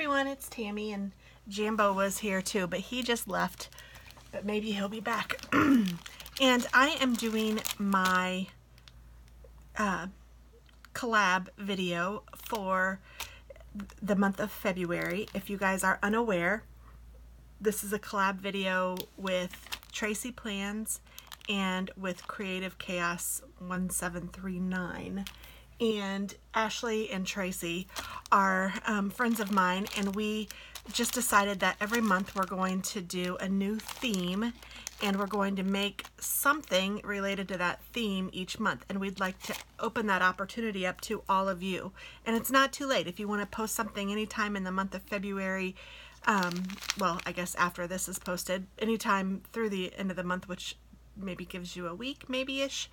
everyone, it's Tammy, and Jambo was here too, but he just left, but maybe he'll be back. And I am doing my collab video for the month of February. If you guys are unaware, this is a collab video with TracyPlans and with Creative Chaos 1739. And Ashley and Tracy are friends of mine, and we just decided that every month we're going to do a new theme, and we're going to make something related to that theme each month, and we'd like to open that opportunity up to all of you. And it's not too late. If you want to post something anytime in the month of February, well, I guess after this is posted, anytime through the end of the month, which maybe gives you a week, maybe-ish,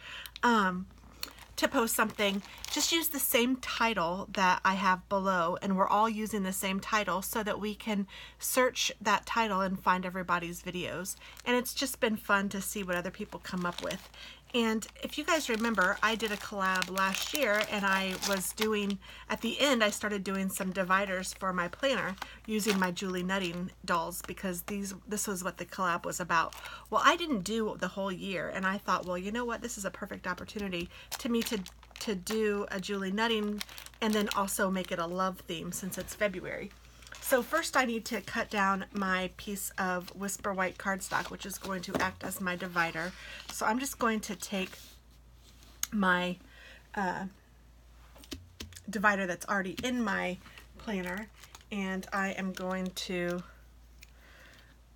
to post something, just use the same title that I have below, and we're all using the same title so that we can search that title and find everybody's videos. And it's just been fun to see what other people come up with. And if you guys remember, I did a collab last year, and I was doing, at the end, I started doing some dividers for my planner using my Julie Nutting dolls, because this was what the collab was about. Well, I didn't do the whole year, and I thought, well, you know what, this is a perfect opportunity to me to do a Julie Nutting and then also make it a love theme since it's February. So first I need to cut down my piece of Whisper White cardstock, which is going to act as my divider. So I'm just going to take my divider that's already in my planner, and I am going to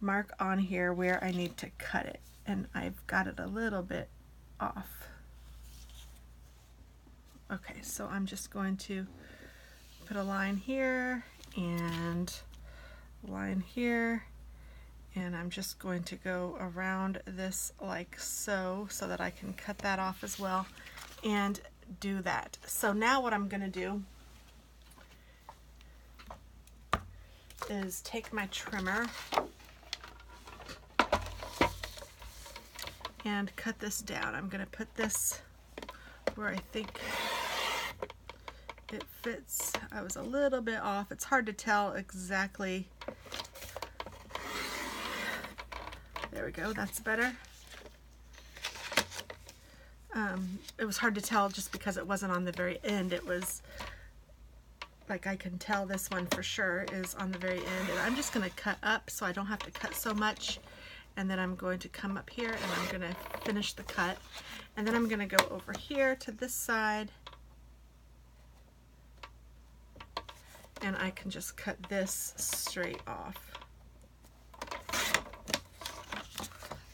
mark on here where I need to cut it. And I've got it a little bit off. Okay, so I'm just going to put a line here and line here, and I'm just going to go around this like so that I can cut that off as well and do that. So now what I'm going to do is take my trimmer and cut this down. I'm going to put this where I think it fits. I was a little bit off. It's hard to tell exactly. There we go, that's better. It was hard to tell just because it wasn't on the very end. It was like, I can tell this one for sure is on the very end. And I'm just going to cut up so I don't have to cut so much. And then I'm going to come up here and I'm going to finish the cut. And then I'm going to go over here to this side, and I can just cut this straight off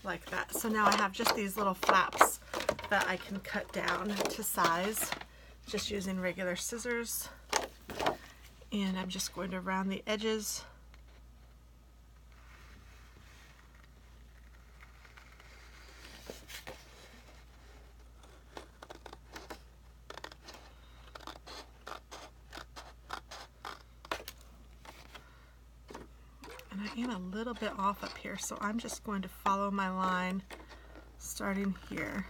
like that. So now I have just these little flaps that I can cut down to size just using regular scissors. And I'm just going to round the edges. I am a little bit off up here, so I'm just going to follow my line starting here.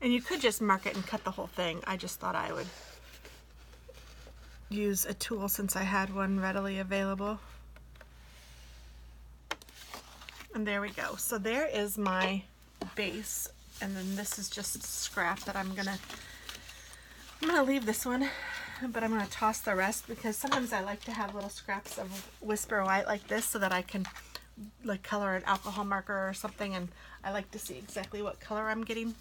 And you could just mark it and cut the whole thing. I just thought I would use a tool since I had one readily available. And there we go. So there is my base. And then this is just scrap that I'm gonna leave this one, but I'm gonna toss the rest because sometimes I like to have little scraps of Whisper White like this so that I can like color an alcohol marker or something, and I like to see exactly what color I'm getting.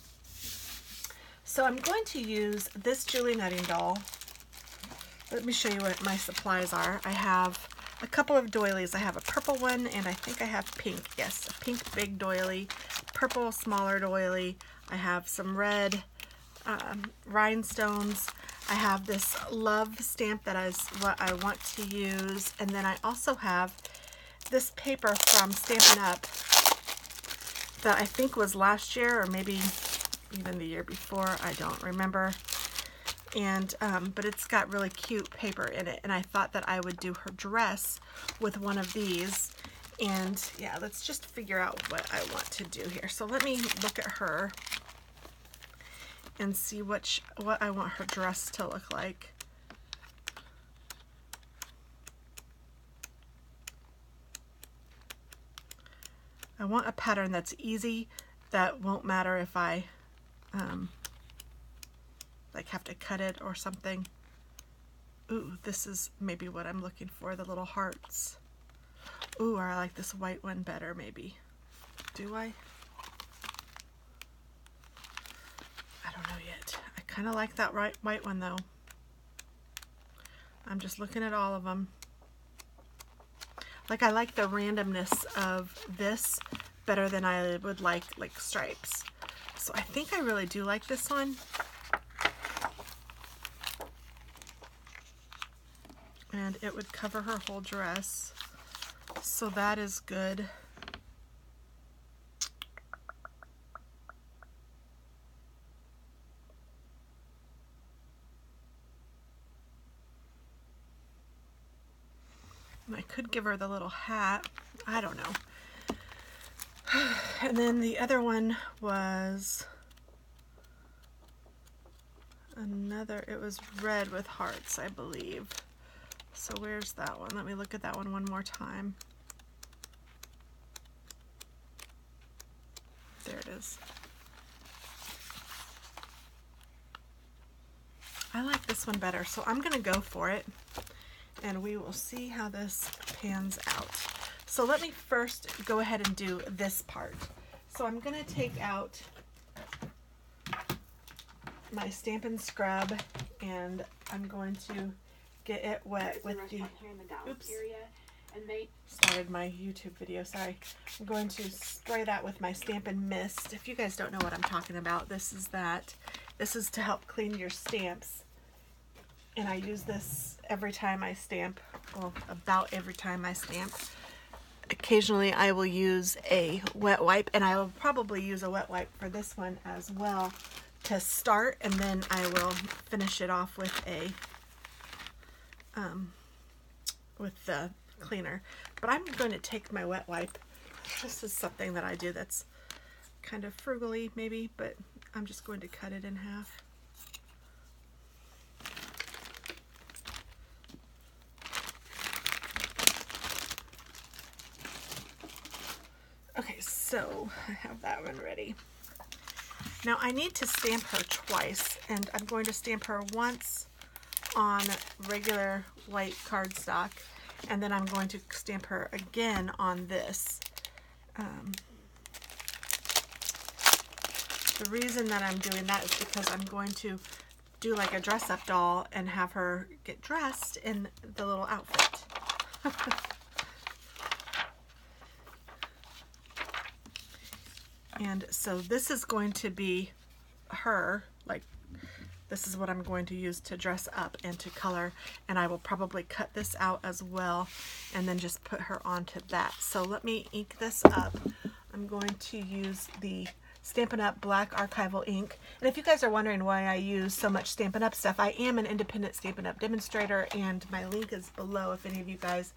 So I'm going to use this Julie Nutting doll. Let me show you what my supplies are. I have a couple of doilies. I have a purple one, and I think I have pink. Yes, a pink big doily, purple smaller doily. I have some red rhinestones. I have this love stamp that is what I want to use. And then I also have this paper from Stampin' Up! That I think was last year or maybe even the year before. I don't remember. And but it's got really cute paper in it, and I thought that I would do her dress with one of these. And yeah, let's just figure out what I want to do here. So let me look at her and see what I want her dress to look like. I want a pattern that's easy, that won't matter if I like have to cut it or something. Ooh, this is maybe what I'm looking for, the little hearts. Ooh, or I like this white one better maybe. Do I? I don't know yet. I kind of like that white one though. I'm just looking at all of them. Like, I like the randomness of this better than I would like stripes. So I think I really do like this one. And it would cover her whole dress. So that is good. And I could give her the little hat. I don't know. And then the other one was another, it was red with hearts, I believe. So where's that one? Let me look at that one more time. There it is. I like this one better, so I'm gonna go for it and we will see how this pans out. So let me first go ahead and do this part. So I'm gonna take out my Stampin' Scrub and I'm going to get it wet with the, oops, started my YouTube video, sorry. I'm going to spray that with my Stampin' Mist. If you guys don't know what I'm talking about, this is that. This is to help clean your stamps. And I use this every time I stamp, well, about every time I stamp. Occasionally I will use a wet wipe, and I will probably use a wet wipe for this one as well to start, and then I will finish it off with a with the cleaner. But I'm going to take my wet wipe. This is something that I do that's kind of frugally maybe, but I'm just going to cut it in half. Okay, so I have that one ready. Now I need to stamp her twice, and I'm going to stamp her once on regular white cardstock, and then I'm going to stamp her again on this. The reason that I'm doing that is because I'm going to do like a dress-up doll and have her get dressed in the little outfit. And so this is going to be her, like, this is what I'm going to use to dress up and to color, and I will probably cut this out as well and then just put her onto that. So let me ink this up. I'm going to use the Stampin' Up! Black Archival ink. And if you guys are wondering why I use so much Stampin' Up! Stuff, I am an independent Stampin' Up! Demonstrator, and my link is below if any of you guys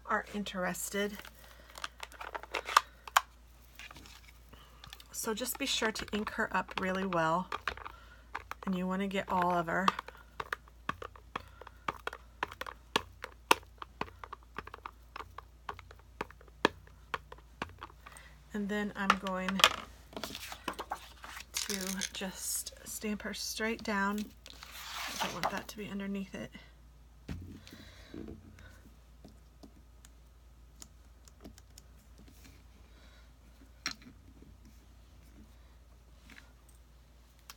are interested. So just be sure to ink her up really well, and you want to get all of her. And then I'm going to just stamp her straight down. I don't want that to be underneath it.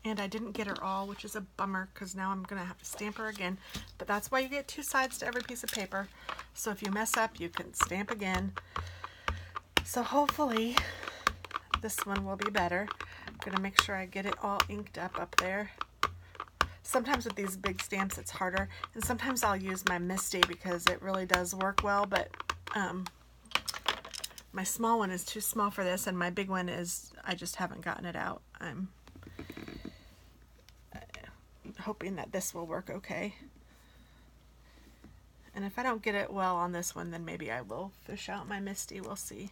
And I didn't get her all, which is a bummer because now I'm going to have to stamp her again. But that's why you get two sides to every piece of paper. So if you mess up, you can stamp again. So hopefully this one will be better. I'm going to make sure I get it all inked up there. Sometimes with these big stamps it's harder. And sometimes I'll use my Misty because it really does work well. But my small one is too small for this, and my big one is, I just haven't gotten it out. I'm hoping that this will work okay. And if I don't get it well on this one, then maybe I will fish out my Misty. We'll see.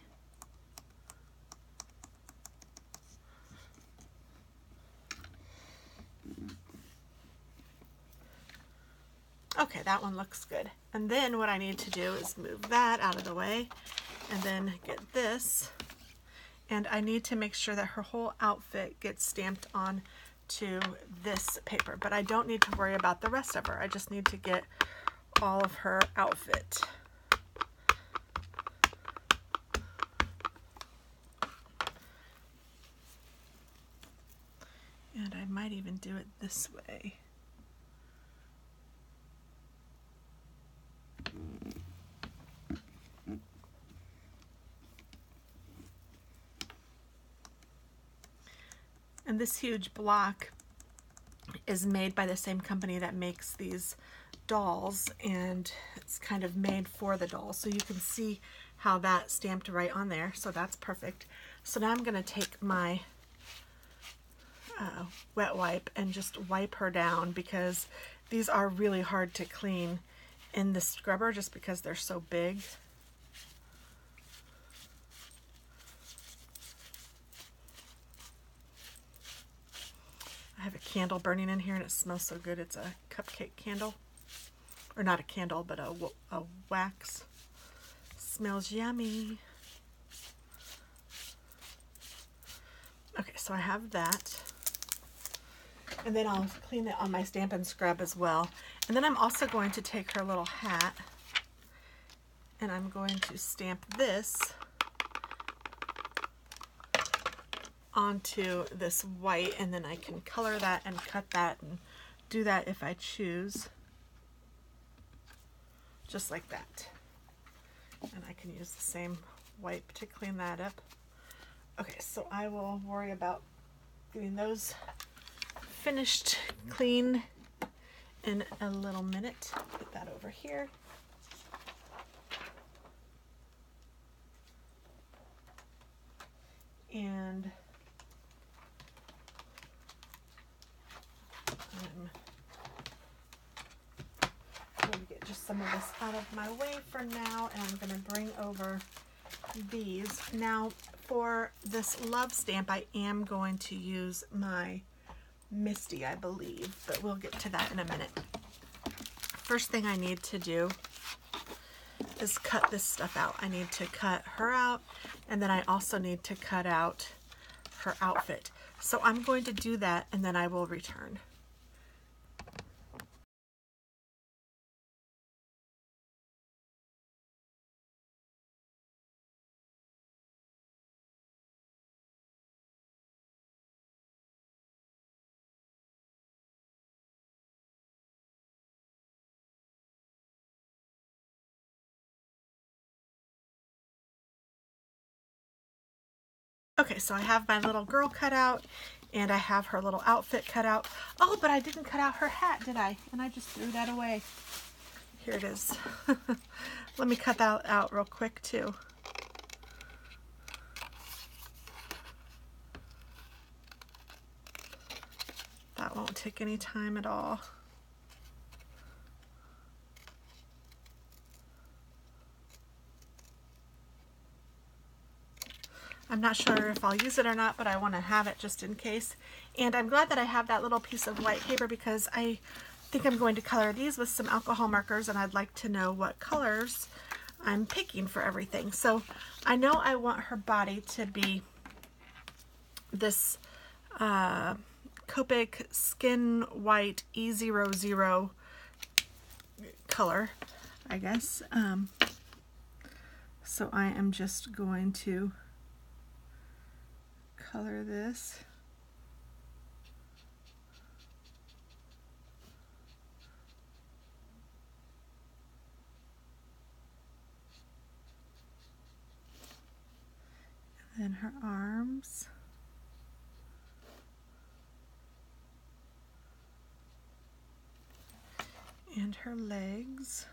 Okay, that one looks good. And then what I need to do is move that out of the way and then get this. And I need to make sure that her whole outfit gets stamped on to this paper, but I don't need to worry about the rest of her. I just need to get all of her outfit. And I might even do it this way. And this huge block is made by the same company that makes these dolls, and it's kind of made for the dolls. So you can see how that stamped right on there. So that's perfect. So now I'm going to take my wet wipe and just wipe her down, because these are really hard to clean in the scrubber just because they're so big. I have a candle burning in here and it smells so good. It's a cupcake candle, or not a candle, but a wax. Smells yummy. Okay, so I have that. And then I'll clean it on my Stampin' Scrub as well. And then I'm also going to take her little hat and I'm going to stamp this onto this white, and then I can color that and cut that and do that if I choose. Just like that. And I can use the same wipe to clean that up. Okay, so I will worry about getting those finished clean in a little minute. Put that over here. And I'm going to get just some of this out of my way for now, and I'm going to bring over these. Now for this love stamp, I am going to use my Misty, I believe, but we'll get to that in a minute. First thing I need to do is cut this stuff out. I need to cut her out, and then I also need to cut out her outfit. So I'm going to do that, and then I will return. Okay, so I have my little girl cut out, and I have her little outfit cut out. Oh, but I didn't cut out her hat, did I? And I just threw that away. Here it is. Let me cut that out real quick too. That won't take any time at all. I'm not sure if I'll use it or not, but I want to have it just in case. And I'm glad that I have that little piece of white paper, because I think I'm going to color these with some alcohol markers, and I'd like to know what colors I'm picking for everything. So I know I want her body to be this Copic Skin White E00 color, I guess. So I am just going to color this. And then her arms. And her legs.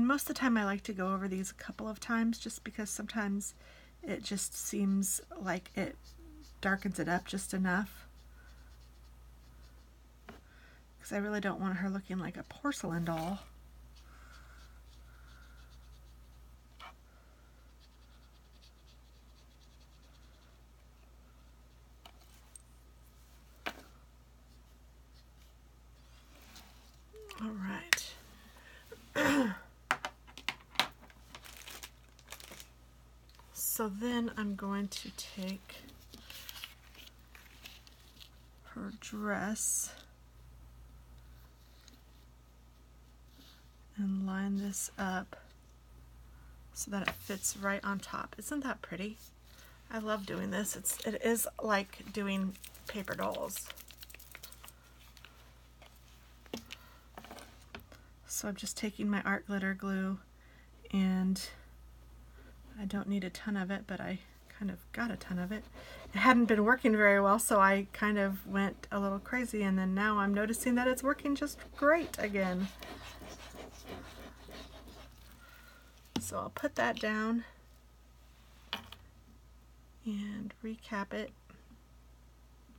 And most of the time I like to go over these a couple of times just because sometimes it just seems like it darkens it up just enough. Because I really don't want her looking like a porcelain doll. All right. So then I'm going to take her dress and line this up so that it fits right on top. Isn't that pretty? I love doing this. It is like doing paper dolls. So I'm just taking my art glitter glue, and I don't need a ton of it, but I kind of got a ton of it. It hadn't been working very well, so I kind of went a little crazy, and then now I'm noticing that it's working just great again. So I'll put that down and recap it.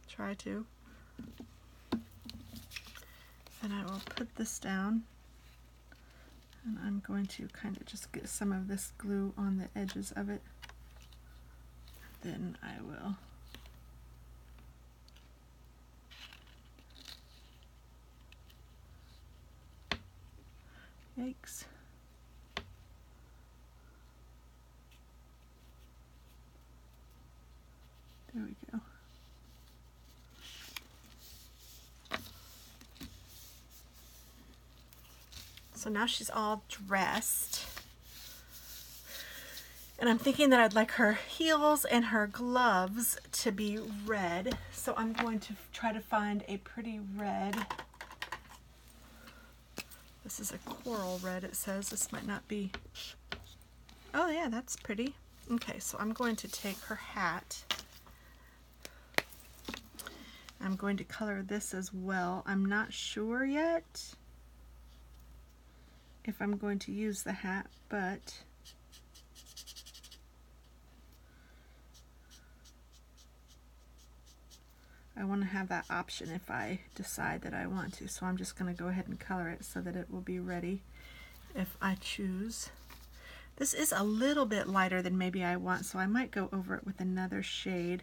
Try to. And I will put this down. And I'm going to kind of just get some of this glue on the edges of it. Then I will yikes. There we go. So now she's all dressed. And I'm thinking that I'd like her heels and her gloves to be red. So I'm going to try to find a pretty red. This is a coral red, it says. This might not be. Oh yeah, that's pretty. Okay, so I'm going to take her hat. I'm going to color this as well. I'm not sure yet if I'm going to use the hat, but I want to have that option if I decide that I want to. So I'm just going to go ahead and color it so that it will be ready if I choose. This is a little bit lighter than maybe I want, so I might go over it with another shade.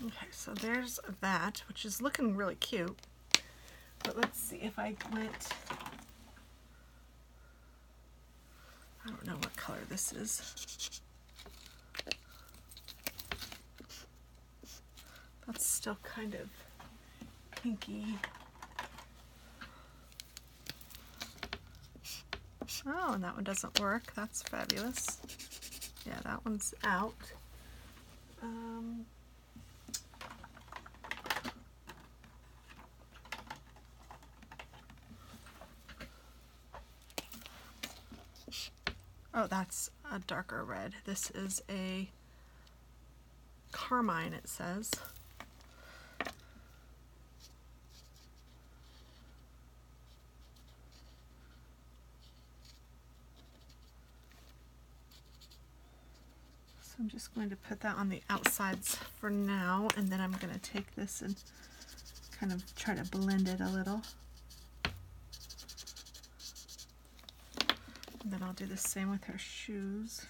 Okay, so there's that, which is looking really cute. But let's see if I went, I don't know what color this is. That's still kind of pinky. Oh, and that one doesn't work. That's fabulous. Yeah, that one's out. Oh, that's a darker red. This is a carmine, it says. So I'm just going to put that on the outsides for now, and then I'm going to take this and kind of try to blend it a little. And then I'll do the same with her shoes.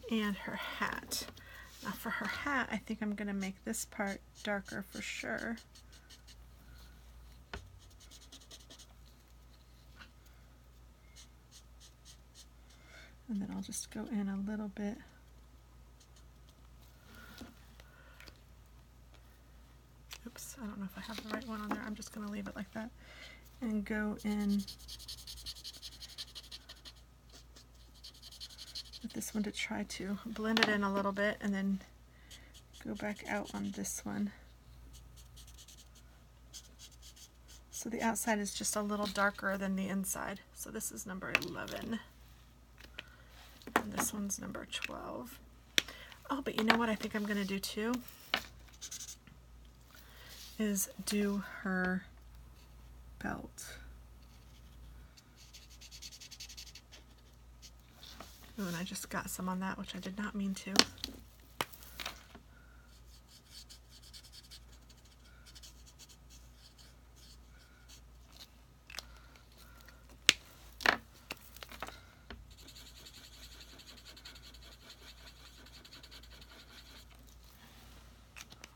And her hat. Now for her hat, I think I'm going to make this part darker for sure. And then I'll just go in a little bit. Oops, I don't know if I have the right one on there. I'm just going to leave it like that. And go in with this one to try to blend it in a little bit, and then go back out on this one. So the outside is just a little darker than the inside. So this is number 11. And this one's number 12. Oh, but you know what I think I'm going to do too? Is do her belt. Ooh, and I just got some on that, which I did not mean to.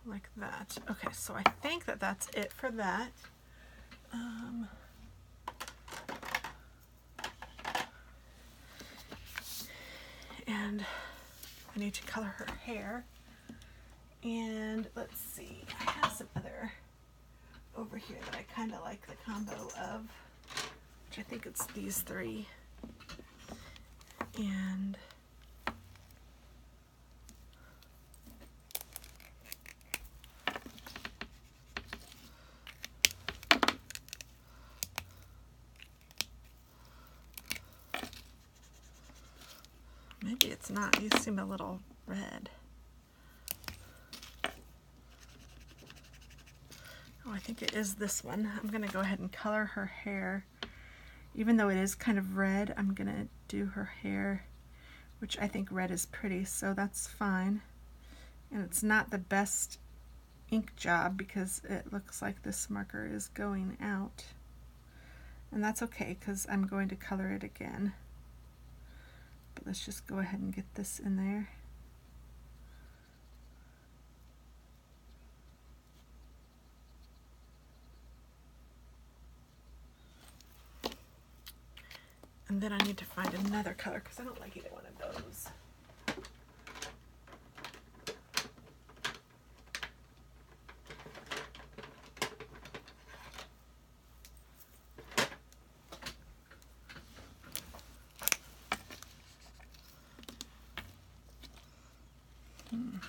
Like that. Okay, so I think that that's it for that. And I need to color her hair. And let's see, I have some other over here that I kind of like the combo of, which I think it's these three. And maybe it's not. These seem a little red. Oh, I think it is this one. I'm going to go ahead and color her hair. Even though it is kind of red, I'm going to do her hair, which I think red is pretty, so that's fine. And it's not the best ink job because it looks like this marker is going out. And that's okay because I'm going to color it again. But let's just go ahead and get this in there. And then I need to find another color because I don't like either one of those. I'm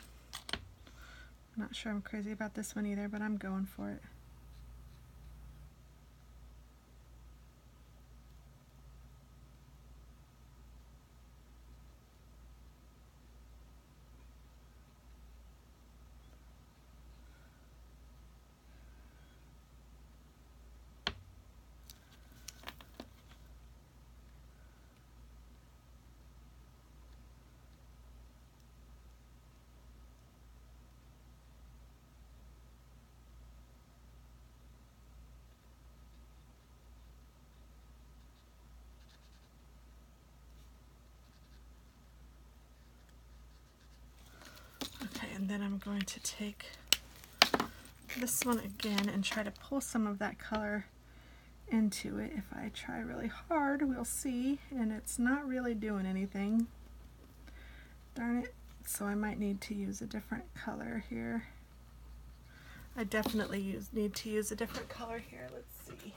not sure I'm crazy about this one either, but I'm going for it. And then I'm going to take this one again and try to pull some of that color into it. If I try really hard, we'll see, and it's not really doing anything. Darn it. So I might need to use a different color here. I definitely need to use a different color here. Let's see.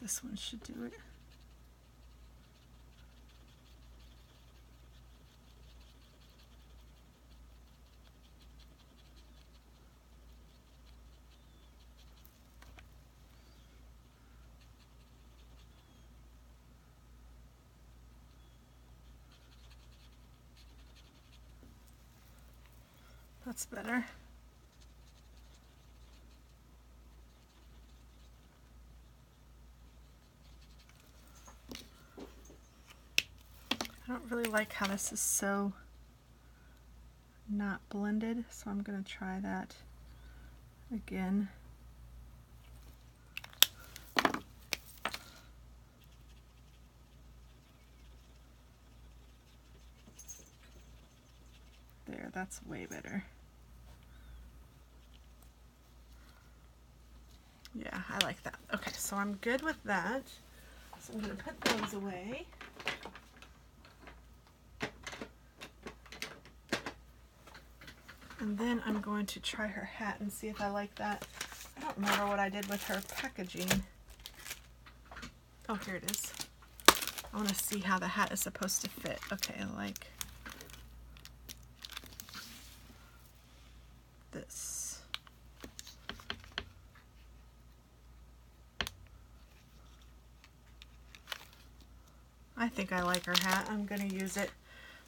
This one should do it. That's better. I don't really like how this is so not blended, so I'm going to try that again. There, that's way better. Yeah, I like that. Okay, so I'm good with that. So I'm going to put those away. And then I'm going to try her hat and see if I like that. I don't remember what I did with her packaging. Oh, here it is. I want to see how the hat is supposed to fit. Okay, like this. I think I like her hat. I'm going to use it.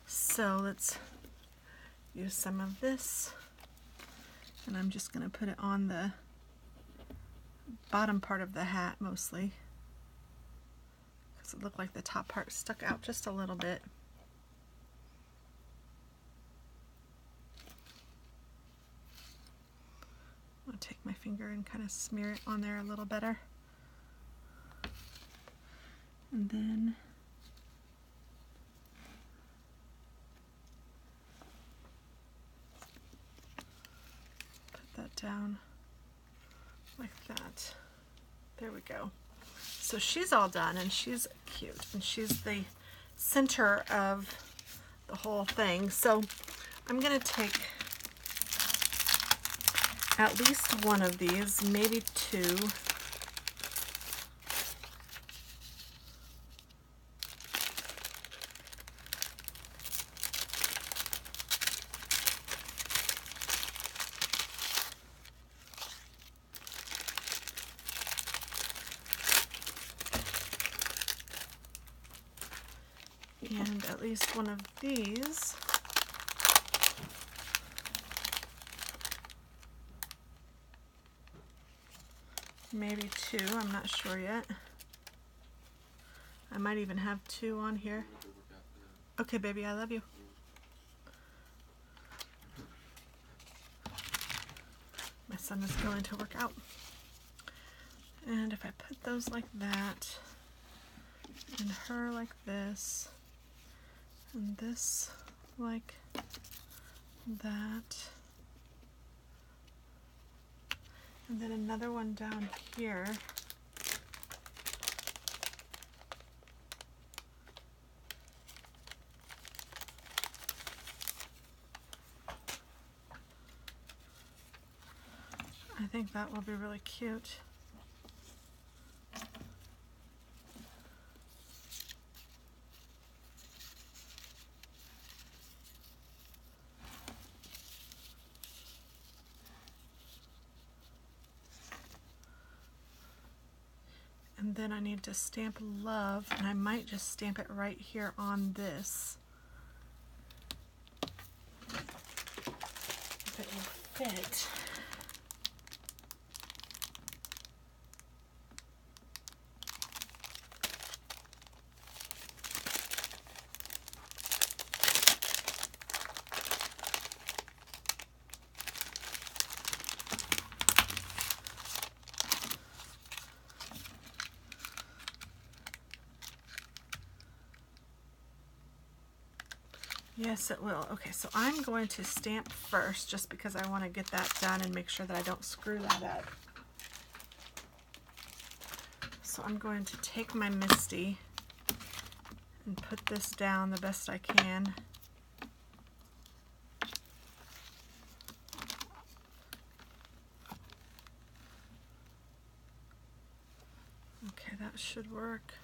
So let's use some of this. And I'm just going to put it on the bottom part of the hat mostly. Because it looked like the top part stuck out just a little bit. I'll take my finger and kind of smear it on there a little better. And then put that down like that. There we go. So she's all done and she's cute and she's the center of the whole thing. So I'm going to take at least one of these, maybe two. And at least one of these. Maybe two, I'm not sure yet. I might even have two on here. Okay, baby, I love you. My son is going to work out. And if I put those like that, and her like this, and this like that, and then another one down here. I think that will be really cute. And then I need to stamp love, and I might just stamp it right here on this. If it will fit. Yes, it will. Okay, so I'm going to stamp first just because I want to get that done and make sure that I don't screw that up. So I'm going to take my Misty and put this down the best I can. Okay, that should work.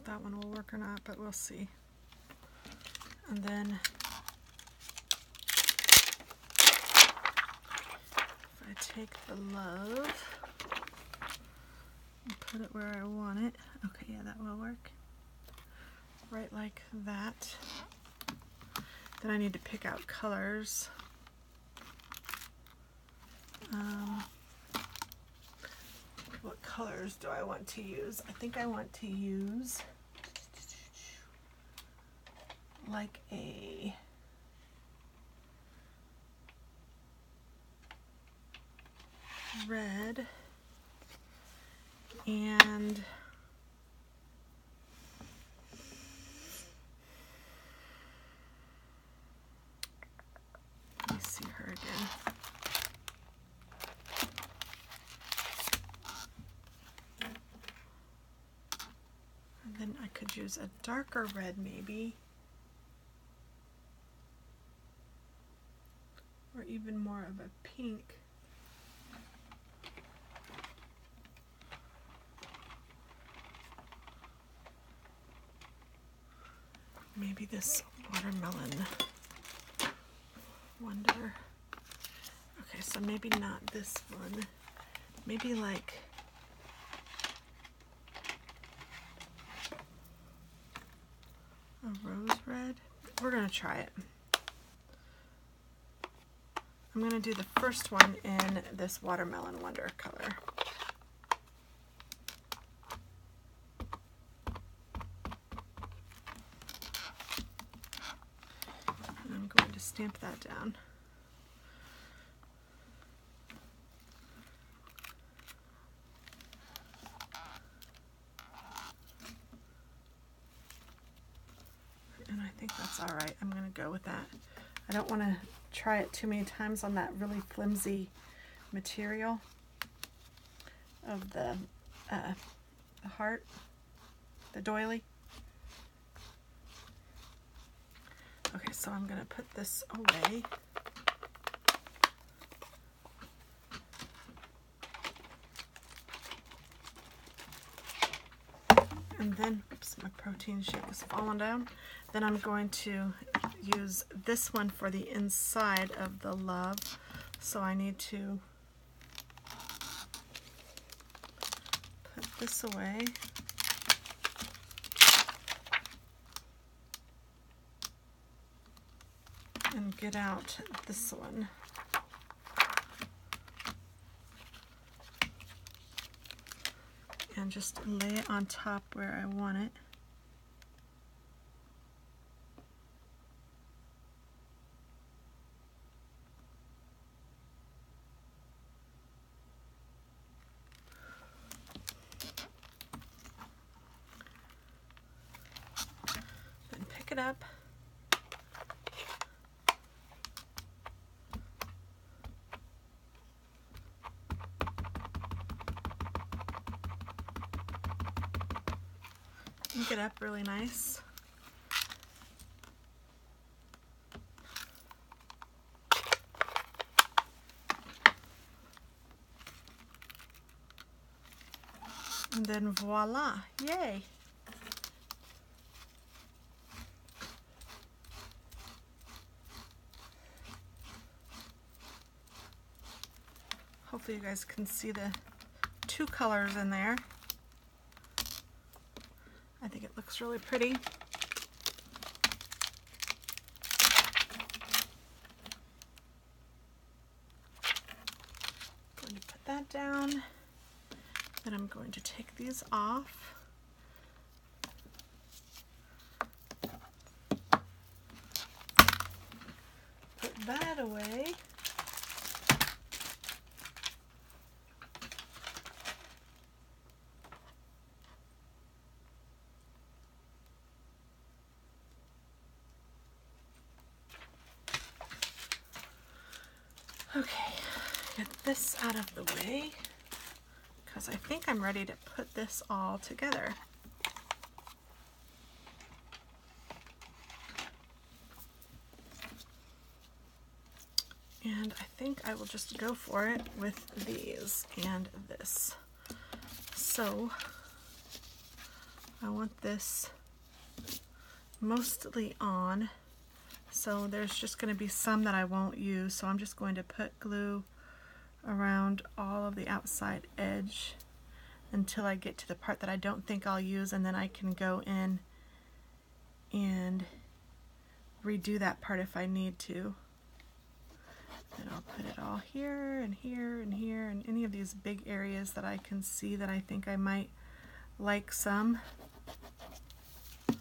That one will work or not, but we'll see. And then if I take the love and put it where I want it, okay, yeah, that will work. Right like that. Then I need to pick out colors. What colors do I want to use? I think I want to use like a red And let me see her again. And then I could use a darker red maybe. Or even more of a pink. Maybe this watermelon wonder. Okay, so maybe not this one. Maybe like a rose red. We're gonna try it. I'm gonna do the first one in this watermelon wonder color. Stamp that down. And I think that's all right. I'm going to go with that. I don't want to try it too many times on that really flimsy material of the heart, the doily. Okay, so I'm going to put this away. And then, oops, my protein shake is falling down. Then I'm going to use this one for the inside of the love. So I need to put this away. And get out this one. And just lay it on top where I want it. Then pick it up. Ink it up really nice. And then voila, yay! Hopefully you guys can see the two colors in there. I think it looks really pretty. Going to put that down. Then I'm going to take these off. Put that away. Okay, get this out of the way because I think I'm ready to put this all together. And I think I will just go for it with these and this. So I want this mostly on. So there's just going to be some that I won't use, so I'm just going to put glue around all of the outside edge until I get to the part that I don't think I'll use, and then I can go in and redo that part if I need to. And I'll put it all here and here and here and any of these big areas that I can see that I think I might like some. And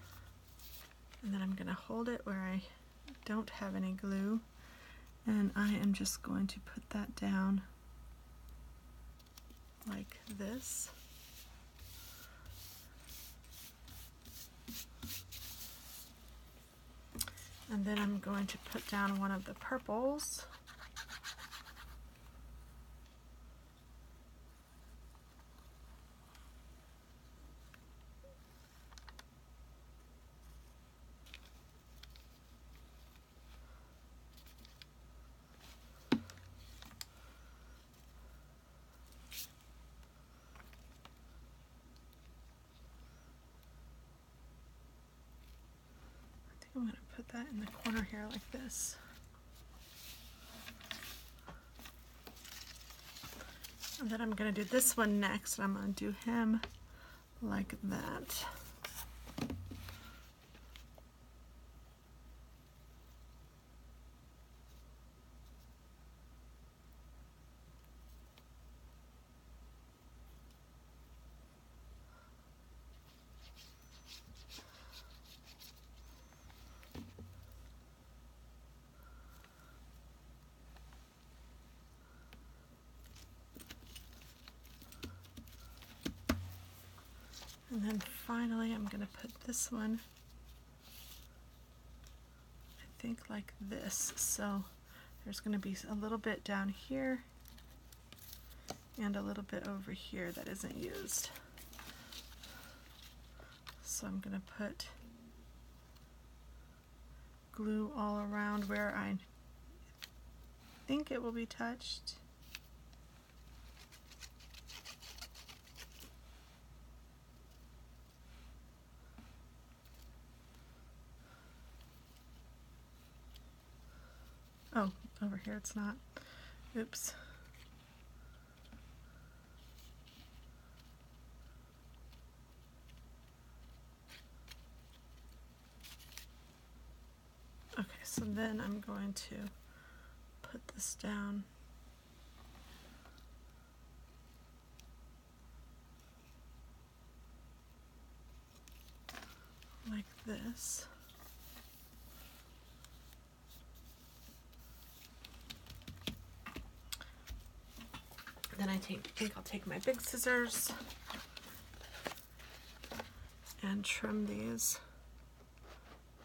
then I'm going to hold it where I don't have any glue, and I am just going to put that down like this. And then I'm going to put down one of the purples. I'm going to put that in the corner here like this. And then I'm going to do this one next. I'm going to do him like that. And then finally, I'm going to put this one, I think like this. So there's going to be a little bit down here and a little bit over here that isn't used. So I'm going to put glue all around where I think it will be touched. Oh, over here it's not. Oops. Okay, so then I'm going to put this down like this. Then I think I'll take my big scissors and trim these.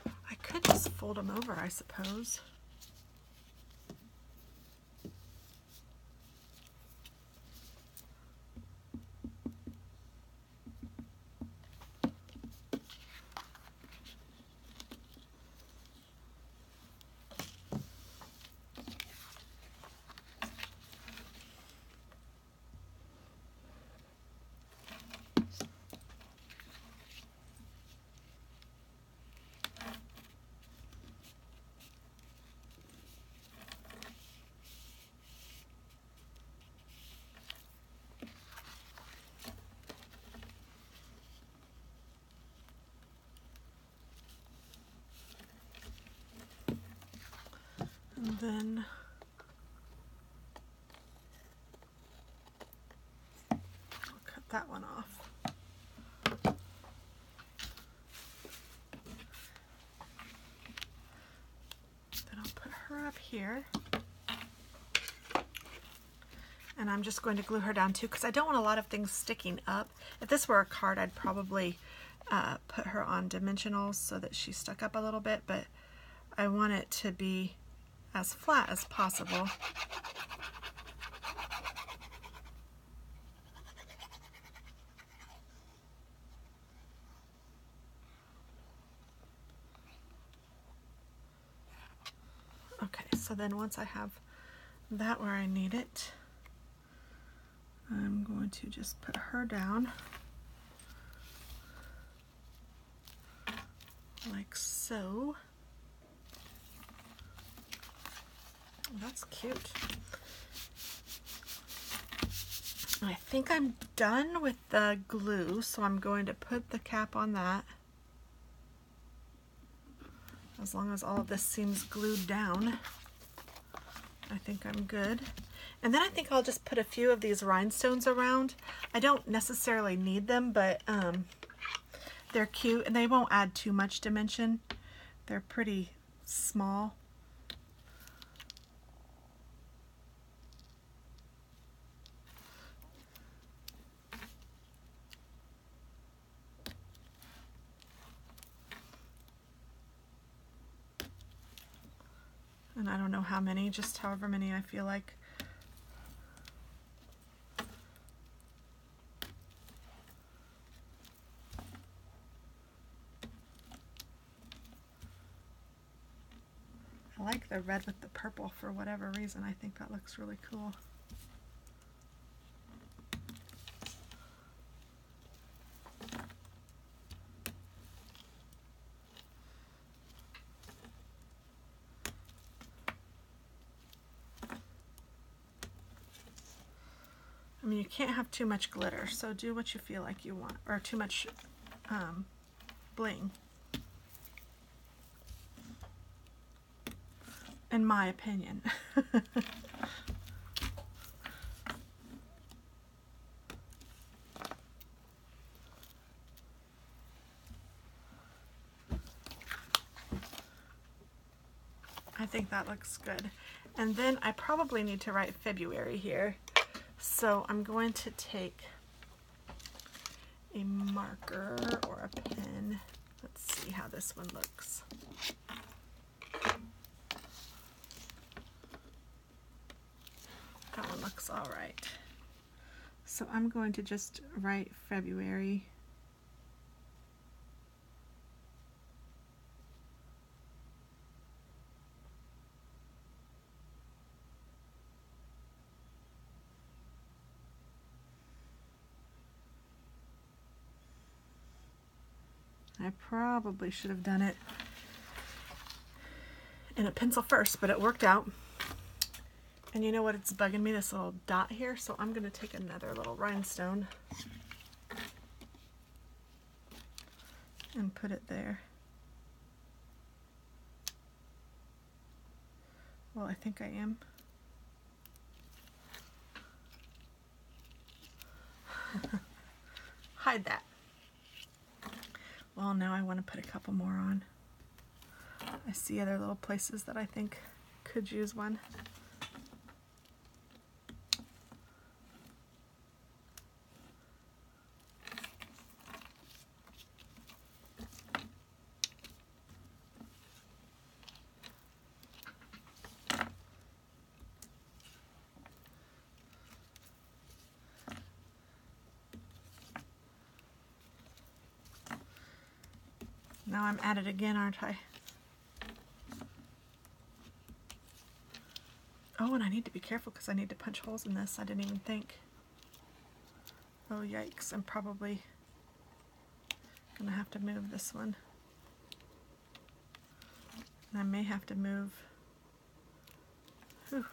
I could just fold them over, I suppose. And then I'll cut that one off. Then I'll put her up here. And I'm just going to glue her down too because I don't want a lot of things sticking up. If this were a card, I'd probably put her on dimensionals so that she stuck up a little bit, but I want it to be as flat as possible. Okay, so then once I have that where I need it, I'm going to just put her down like so. Oh, that's cute. I think I'm done with the glue, so I'm going to put the cap on that. As long as all of this seems glued down, I think I'm good. And then I think I'll just put a few of these rhinestones around. I don't necessarily need them, but they're cute and they won't add too much dimension. They're pretty small. I don't know how many, just however many I feel like. I like the red with the purple for whatever reason. I think that looks really cool. I mean, you can't have too much glitter, so do what you feel like you want, or too much bling, in my opinion. I think that looks good. And then I probably need to write February here. So I'm going to take a marker or a pen. Let's see how this one looks. That one looks all right. So I'm going to just write February. I probably should have done it in a pencil first, but it worked out. And you know what, it's bugging me, this little dot here, so I'm going to take another little rhinestone and put it there. Well, I think I am. Hide that. Well, now I want to put a couple more on. I see other little places that I think could use one. Now I'm at it again, aren't I? Oh, and I need to be careful because I need to punch holes in this. I didn't even think. Oh, yikes. I'm probably going to have to move this one. And I may have to move. Whew.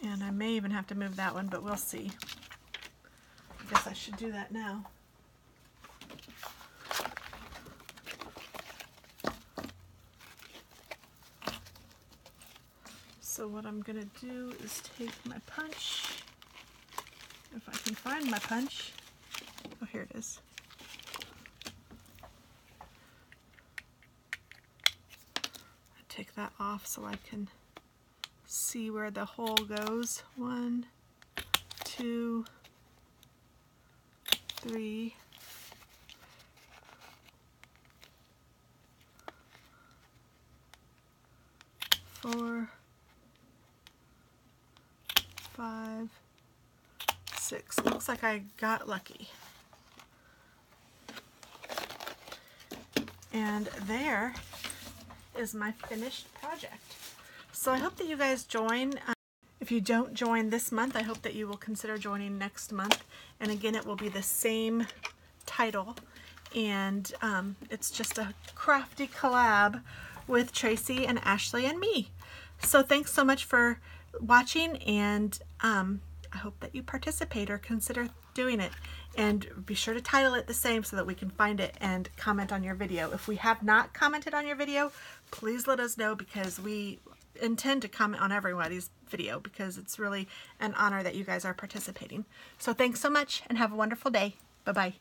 And I may even have to move that one, but we'll see. I guess I should do that now. So what I'm going to do is take my punch, if I can find my punch. Oh, here it is. I take that off so I can see where the hole goes. 1, 2, 3, 4, 5, 6. Looks like I got lucky. And there is my finished project. So I hope that you guys join. If you don't join this month, I hope that you will consider joining next month. And again, it will be the same title. And it's just a crafty collab with Tracy and Ashley and me. So thanks so much for watching, and I hope that you participate or consider doing it. And be sure to title it the same so that we can find it and comment on your video. If we have not commented on your video, please let us know, because we intend to comment on everybody's video, because it's really an honor that you guys are participating. So thanks so much and have a wonderful day. Bye-bye.